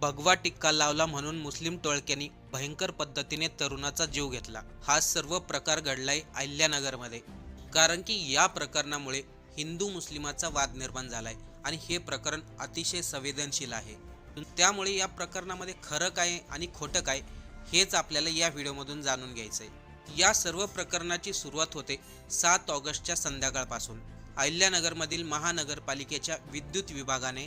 भगवा टिक्का लावला म्हणून मुस्लिम टोळक्यांनी भयंकर पद्धतीने तरुणाचा जीव घेतला। हा सर्व प्रकार घडलाय अहिल्यानगरमध्ये। कारण की या प्रकरणामुळे हिंदू मुस्लिमाचा वाद निर्माण झालाय आणि हे प्रकरण अतिशय संवेदनशील आहे। त्यामुळे या प्रकरणामध्ये खरं काय आणि खोटं काय हेच आपल्याला या व्हिडिओमधून जाणून घ्यायचं आहे। या सर्व प्रकरणाची सुरुवात होते 7 ऑगस्टच्या संध्याकाळपासून। अहिल्यानगरमधील महानगरपालिकेच्या विद्युत विभागाने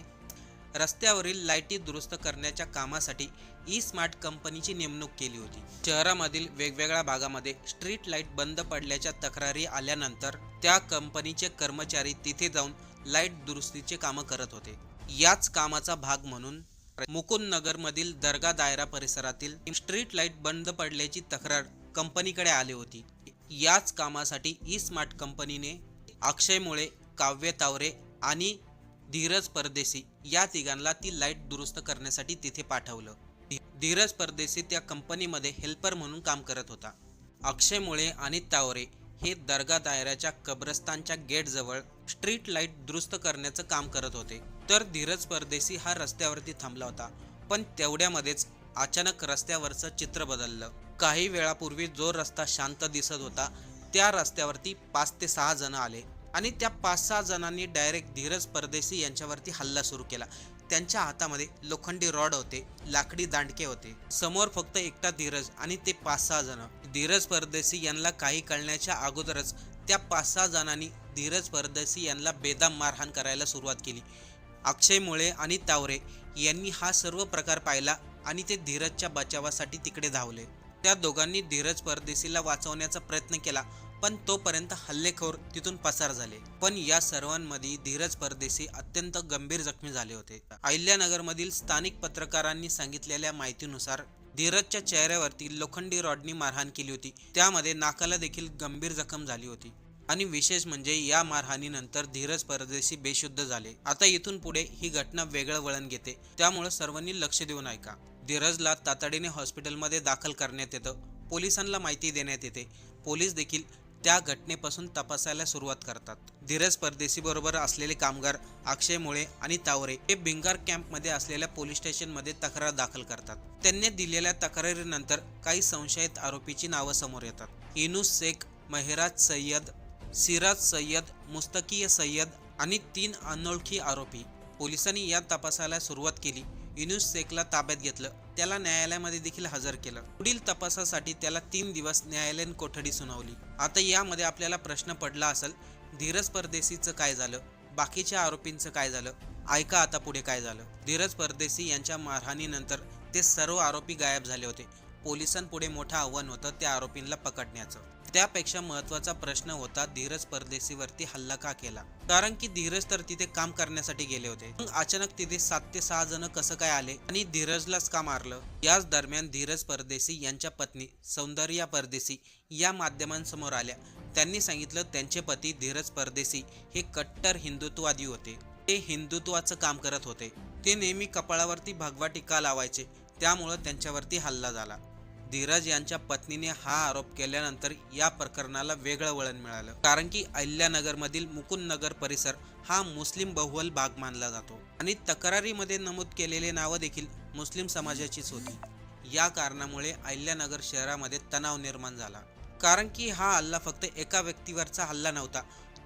रस्त्यावरील लाईटी दुरुस्त करण्याच्या कामासाठी ई स्मार्ट कंपनीची नेमणूक केली होती। शहरामधील वेगवेगळ्या भागामध्ये स्ट्रीट लाईट बंद पडल्याच्या तक्रारी आल्यानंतर त्या कंपनीचे कर्मचारी तिथे जाऊन लाईट दुरुस्तीचे कामं करत होते। याच कामाचा भाग म्हणून मुकुंद नगरमधील दर्गा दायरा परिसरातील स्ट्रीट लाईट बंद पडल्याची तक्रार कंपनीकडे आली होती। याच कामासाठी ई स्मार्ट कंपनीने अक्षय मुळे, काव्य तावरे आणि धीरज परदेशी या तिघांना ती लाईट दुरुस्त करण्यासाठी तिथे पाठवलं। धीरज परदेशी त्या कंपनीमध्ये हेल्पर म्हणून काम करत होता। अक्षय मुळे आणि तावरे हे दर्गा दायऱ्याच्या कब्रस्तानच्या गेटजवळ स्ट्रीट लाईट दुरुस्त करण्याचं काम करत होते, तर धीरज परदेशी हा रस्त्यावरती थांबला होता। पण तेवढ्यामध्येच अचानक रस्त्यावरचं चित्र बदललं। काही वेळापूर्वी जो रस्ता शांत दिसत होता त्या रस्त्यावरती 5 ते 6 जण आले आणि त्या 5-6 जणांनी डायरेक्ट धीरज परदेशी यांच्यावरती हल्ला सुरू केला। त्यांच्या हातामध्ये लोखंडी रॉड होते, लाकडी दांडके होते। समोर फक्त एकटा धीरज आणि ते 5-6 जण। धीरज परदेशी यांना काही कळण्याच्या अगोदरच त्या 5-6 जणांनी धीरज परदेशी यांना बेदम मारहाण करायला सुरुवात केली। अक्षय मुळे आणि तावरे यांनी हा सर्व प्रकार पाहिला आणि ते धीरजच्या बचावासाठी तिकडे धावले। त्या दोघांनी धीरज परदेशीला वाचवण्याचा प्रयत्न केला, पण तोपर्यंत हल्लेखोर तिथून पसार झाले। पण या सर्वांमध्ये धीरज परदेशी अत्यंत गंभीर जखमी झाले होते। अहिल्यानगरमधील स्थानिक पत्रकारांनी सांगितलेल्या माहितीनुसार धीरजच्या चेहऱ्यावरती लोखंडी रॉडनी मारहाण केली होती, त्यामध्ये नाकाला देखील गंभीर जखम झाली होती। आणि विशेष म्हणजे या मारहाणीनंतर धीरज परदेशी बेशुद्ध झाले। आता इथून पुढे ही घटना वेगळं वळण घेते, त्यामुळे सर्वांनी लक्ष देऊन ऐका। धीरजला तातडीने हॉस्पिटलमध्ये दाखल करण्यात येतं। पोलिसांना माहिती देण्यात येते। पोलीस देखील त्या घटनेपासून तपासायला सुरुवात करतात। धीरज परदेशी बरोबर असलेले कामगार अक्षय मुळे आणि तावरे हे भिंगार कॅम्पमध्ये असलेल्या पोलीस स्टेशनमध्ये तक्रार दाखल करतात। त्यांनी दिलेल्या तक्रारीनंतर काही संशयित आरोपीची नावं समोर येतात। युनुस शेख, मेहराज सय्यद, सिराज सय्यद, मुस्तकीय सय्यद आणि 3 अनोळखी आरोपी। पोलिसांनी या तपासाला सुरुवात केली। युनुस शेखला ताब्यात घेतलं, त्याला न्यायालयामध्ये देखील हजर केलं। पुढील तपासासाठी त्याला 3 दिवस न्यायालयीन कोठडी सुनावली। आता यामध्ये आपल्याला प्रश्न पडला असेल, धीरज परदेशीचं काय झालं, बाकीच्या आरोपींचं काय झालं? ऐका आता पुढे काय झालं। धीरज परदेशी यांच्या मारहाणीनंतर ते सर्व आरोपी गायब झाले होते। पोलिसांपुढे मोठं आव्हान होतं त्या आरोपींना पकडण्याचं। त्यापेक्षा महत्त्वाचा प्रश्न होता धीरज परदेशीवरती हल्ला का केला? कारण की धीरज तर तिथे काम करण्यासाठी गेले होते, मग अचानक तिथे 7 ते 6 जण कसं काय आले आणि धीरजलाच का मारलं? याच दरम्यान धीरज परदेशी यांच्या पत्नी सौंदर्या परदेशी या माध्यमांसमोर आल्या। त्यांनी सांगितलं त्यांचे पती धीरज परदेशी हे कट्टर हिंदुत्ववादी होते। ते हिंदुत्वाचं काम करत होते। ते नेहमी कपाळावरती भगवा टिक्का लावायचे, त्यामुळे त्यांच्यावरती हल्ला झाला। धीरज यांच्या पत्नीने हा आरोप केल्यानंतर या प्रकरणाला वेगळं वळण मिळालं। कारण की अहिल्यानगरमधील मुकुंद नगर परिसर हा मुस्लिम बहुल भाग मानला जातो आणि तक्रारीमध्ये नमूद केलेले नावं देखील मुस्लिम समाजाचीच होती। या कारणामुळे अहिल्यानगर शहरामध्ये तणाव निर्माण झाला। कारण की हा हल्ला फक्त एका व्यक्तीवरचा हल्ला नव्हता,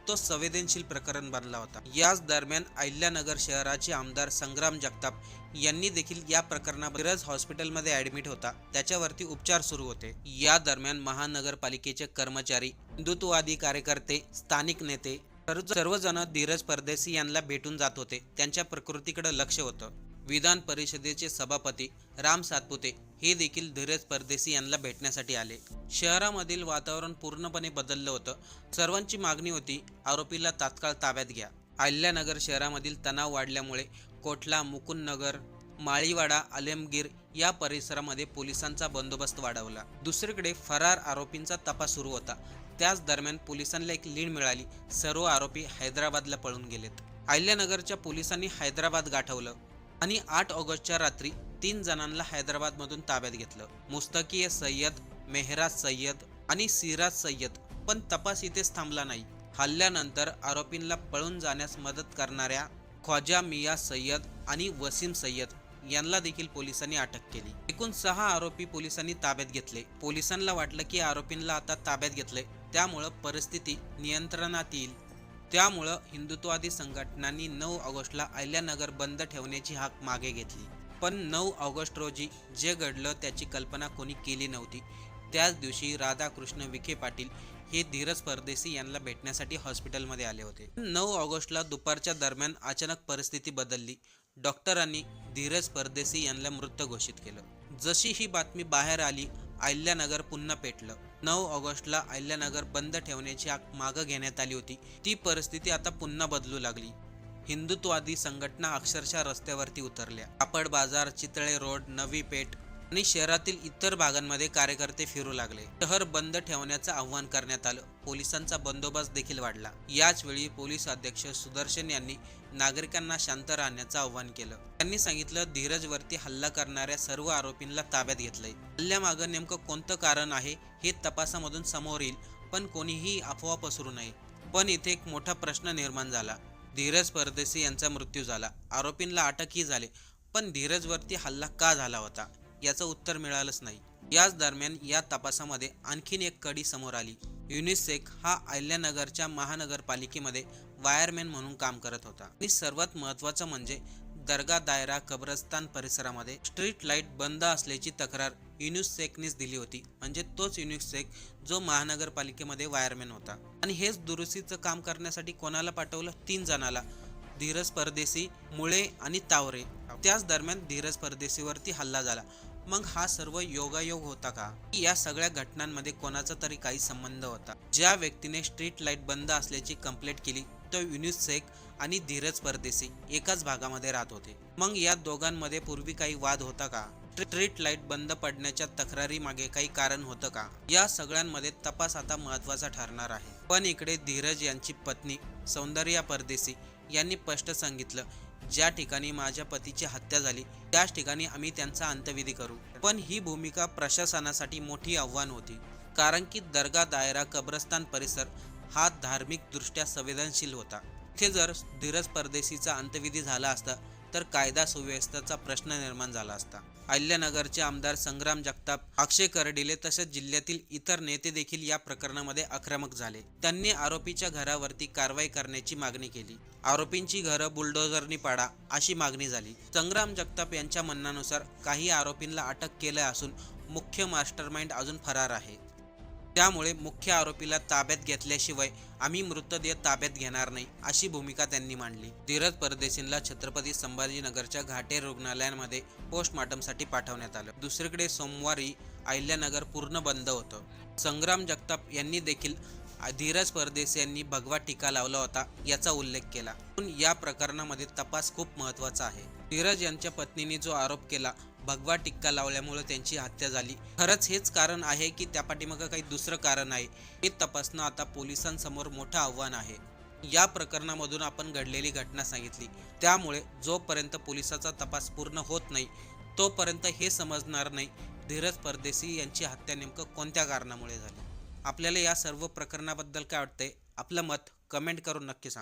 तो संवेदनशील प्रकरण बनला होता। याच दरम्यान अहिल्यानगर शहराचे आमदार संग्राम जगताप यांनी देखील या प्रकरणात धीरज हॉस्पिटलमध्ये ॲडमिट होता, त्याच्यावरती उपचार सुरू होते। या दरम्यान महानगरपालिकेचे कर्मचारी, हिंदुत्ववादी कार्यकर्ते, स्थानिक नेते सर्वजण धीरज परदेशी यांना भेटून जात होते। त्यांच्या प्रकृतीकडे लक्ष होतं। विधान परिषदेचे सभापती राम सातपुते हे देखील धीरज परदेशी यांना भेटण्यासाठी आले। शहरामधील वातावरण पूर्णपणे बदललं होतं। सर्वांची मागणी होती आरोपीला तात्काळ ताब्यात घ्या। अहिल्यानगर शहरामधील तणाव वाढल्यामुळे कोठला, मुकुंद नगर, माळीवाडा, आलमगीर या परिसरामध्ये पोलिसांचा बंदोबस्त वाढवला। दुसरीकडे फरार आरोपींचा तपास सुरू होता। त्याच दरम्यान पोलिसांना एक लीड मिळाली। सर्व आरोपी हैदराबादला पळून गेलेत। अहिल्यानगरच्या पोलिसांनी हैदराबाद गाठवलं आणि 8 ऑगस्टच्या रात्री 3 जणांना हैदराबादमधून ताब्यात घेतलं। मुस्तकीय सय्यद, मेहराज सय्यद आणि सिराज सय्यद। पण तपास इथेच थांबला नाही। हल्ल्यानंतर आरोपींना पळून जाण्यास मदत करणाऱ्या ख्वाजा मिया सय्यद आणि वसीम सय्यद यांना देखील पोलिसांनी अटक केली. एकूण 6 आरोपी पोलिसांनी ताब्यात घेतले. पोलिसांना वाटलं की आरोपींना आता ताब्यात घेतलंय, त्यामुळं परिस्थिती नियंत्रणात येईल. त्यामुळं हिंदुत्ववादी संघटनांनी 9 ऑगस्टला अहिल्यानगर बंद ठेवण्याची हाक मागे घेतली. पण 9 ऑगस्ट रोजी जे घडलं त्याची कल्पना कोणी केली नव्हती. त्याच दिवशी राधाकृष्ण विखे पाटील हे धीरज परदेशी यांना भेटण्यासाठी हॉस्पिटलमध्ये आले होते. 9 ऑगस्टला दुपारच्या दरम्यान अचानक परिस्थिती बदलली. डॉक्टरांनी धीरज परदेशी यांना मृत घोषित केलं. जशी ही बातमी बाहेर आली, अहिल्यानगर पुन्हा पेटलं. 9 ऑगस्टला अहिल्यानगर बंद ठेवण्याची हाक मागं घेण्यात आली होती. ती परिस्थिती आता पुन्हा बदलू लागली. हिंदुत्ववादी संघटना अक्षरशः रस्त्यावरती उतरल्या. कापड बाजार, चितळे रोड, नवी पेठ आणि शहरातील इतर भागांमध्ये कार्यकर्ते फिरू लागले. शहर बंद ठेवण्याचं आवाहन करण्यात आलं. पोलिसांचा बंदोबस्त देखील वाढला. याच वेळी पोलीस अध्यक्ष सुदर्शन यांनी नागरिकांना शांत राहण्याचं आवाहन केलं. त्यांनी सांगितलं, धीरजवरती हल्ला करणाऱ्या सर्व आरोपींना ताब्यात घेतलंय. हल्ल्यामागं नेमकं कोणतं कारण आहे हे तपासामधून समोर येईल, पण कोणीही अफवा पसरू नये. पण इथे एक मोठा प्रश्न निर्माण झाला. धीरज परदेशी यांचा मृत्यू झाला, आरोपींना अटकही झाले, पण धीरजवरती हल्ला का झाला होता याचं उत्तर मिळालंच नाही. याच दरम्यान या तपासामध्ये आणखीन एक कडी समोर आली. युनिस शेख हा अहिल्यानगरच्या महानगरपालिकेमध्ये वायरमॅन म्हणून काम करत होता. आणि सर्वात महत्त्वाचं म्हणजे दर्गा दायरा कब्रस्तान परिसरामध्ये स्ट्रीट लाईट बंद असल्याची तक्रार युनिस शेखनेच दिली होती. म्हणजे तोच युनिस शेख जो महानगरपालिकेमध्ये वायरमॅन होता. आणि हेच दुरुस्तीचं काम करण्यासाठी कोणाला पाठवलं? 3 जणाला, धीरज परदेशी, मुळे आणि तावरे. त्याच दरम्यान धीरज परदेशीवरती हल्ला झाला. मग हा सर्व योगायोग होता का? या सगळ्या घटनांमध्ये कोणाचा तरी काही संबंध होता? ज्या व्यक्तीने स्ट्रीट लाईट बंद असल्याची कंप्लेंट केली तो युनिस शेख आणि धीरज परदेशी एकाच भागामध्ये राहत होते. मग या दोघांमध्ये पूर्वी काही वाद होता का? स्ट्रीट लाईट बंद पडण्याच्या तक्रारी मागे काही कारण होतं का? या सगळ्यांमध्ये तपास आता महत्त्वाचा ठरणार आहे. पण इकडे धीरज यांची पत्नी सौंदर्या परदेशी यांनी स्पष्ट सांगितलं, ज्या ठिकाणी माझ्या पतीची हत्या झाली त्याच ठिकाणी आम्ही त्यांचा अंत्यविधी करू. पण ही भूमिका प्रशासनासाठी मोठी आव्हान होती. कारण की दर्गा दायरा कब्रस्तान परिसर हा धार्मिक दृष्ट्या संवेदनशील होता. इथे जर धीरज परदेशीचा अंत्यविधी झाला असता तर कायदा सुव्यवस्थेचा प्रश्न निर्माण झाला असता. अहिल्यानगरचे आमदार संग्राम जगताप, अक्षय करडिले तसेच जिल्ह्यातील इतर नेते देखील या प्रकरणामध्ये आक्रमक झाले. त्यांनी आरोपीच्या घरावरती कारवाई करण्याची मागणी केली. आरोपींची घरं बुलडोझरनी पाडा अशी मागणी झाली. संग्राम जगताप यांच्या म्हणण्यानुसार काही आरोपींना अटक केलं असून मुख्य मास्टरमाइंड अजून फरार आहे. त्यामुळे मुख्य आरोपीला ताब्यात घेतल्याशिवाय आम्ही मृतदेह ताब्यात घेणार नाही अशी भूमिका त्यांनी मांडली. धीरज परदेशींना छत्रपती संभाजीनगरच्या घाटे रुग्णालयामध्ये पोस्टमॉर्टमसाठी पाठवण्यात आलं. दुसरीकडे सोमवारी अहिल्यानगर पूर्ण बंद होतं. संग्राम जगताप यांनी देखील धीरज परदेशी यांनी भगवा टीका लावला होता याचा उल्लेख केला. पण या प्रकरणामध्ये तपास खूप महत्त्वाचा आहे. धीरज यांच्या पत्नीने जो आरोप केला भगवा टिक्का लावल्यामुळे त्यांची हत्या झाली, खरंच हेच कारण आहे की त्या पाठीमागं काही दुसरं कारण आहे हे तपासणं आता पोलिसांसमोर मोठं आव्हान आहे. या प्रकरणामधून आपण घडलेली घटना सांगितली, त्यामुळे जोपर्यंत पोलिसाचा तपास पूर्ण होत नाही तोपर्यंत हे समजणार नाही धीरज परदेशी यांची हत्या नेमकं कोणत्या कारणामुळे झाली. आपल्याला या सर्व प्रकरणाबद्दल काय वाटतंय? आपलं मत कमेंट करून नक्की सांगा.